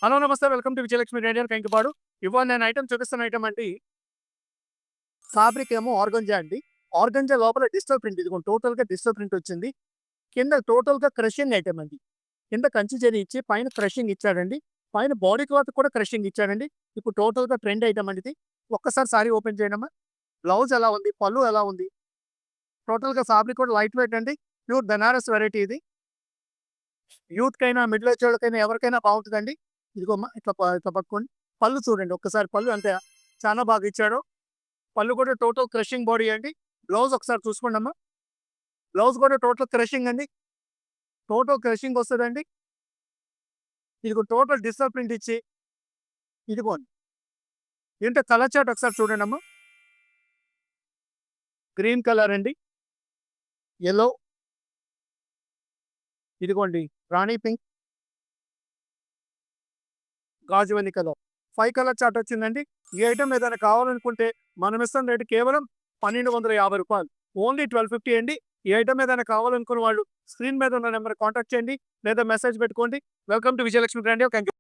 Hello నమస్తే welcome to Vijayalakshmi radio Kankipadu. ఇవాళ నేను ఐటెం చూపిస్తున్న ఐటెం అండి ఫ్యాబ్రిక్ ఏమో ఆర్గంజా అండి. ఆర్గంజా లోపల డిజిటల్ ప్రింట్ ఇదిగోండి టోటల్‌గా డిజిటల్ ప్రింట్ వచ్చింది. కింద టోటల్‌గా క్రషింగ్ ఐటెం అండి. కింద కంచి జరీ ఇచ్చి పైన క్రషింగ్ ఇచ్చాడండి. పైన బాడీ క్లాత్ కూడా క్రషింగ్ ఇచ్చాడండి. ఇప్పుడు టోటల్‌గా ట్రెండ్ ఐటెం అండి ఇది. ఒక్కసారి సారీ ఓపెన్ చేయండమ్మా. బ్లౌజ్ ఎలా ఉంది? పళ్ళు ఎలా ఉంది? టోటల్‌గా ఫ్యాబ్రిక్ కూడా లైట్ వెయిట్ అండి. ప్యూర్ బెనారస్ వెరైటీ ఇది. యూత్‌కైనా, మిడిల్ ఏజ్ వాళ్ళకైనా ఎవరికైనా బావుంటదండి. ఇదిగోమ్మా ఇట్లా పట్టుకోండి. పళ్ళు చూడండి ఒక్కసారి పళ్ళు అంటే చాలా బాగా ఇచ్చాడు. పళ్ళు కూడా టోటల్ క్రషింగ్ బాడీ అండి. బ్లౌజ్ ఒకసారి చూసుకోండమ్మా. బ్లౌజ్ కూడా టోటల్ క్రషింగ్ అండి. టోటల్ క్రషింగ్ వస్తదండి. ఇదిగో టోటల్ డిజిటల్ ప్రింట్ ఇచ్చి ఇదిగోండి. ఏంటో కలర్ చార్ట్ ఒకసారి చూడండమ్మా. గ్రీన్ కలర్ అండి. యెల్లో ఇదిగోండి రాణి పింక్, గాజువని కలర్. 5 కలర్ చార్ట్ వచ్చిందండి. ఈ ఐటెమ్ ఏదైనా కావాలనుకుంటే మనం ఇస్తున్న రేట్ కేవలం రూ. 1250. ఓన్లీ 1250 అండి. ఈ ఐటెమ్ ఏదైనా కావాలనుకున్న వాళ్ళు స్క్రీన్ మీద ఉన్న నెంబర్‌కి కాంటాక్ట్ చేయండి. లేదా మెసేజ్ పెట్టుకోండి. Welcome to Vijayalakshmi brand. Thank you.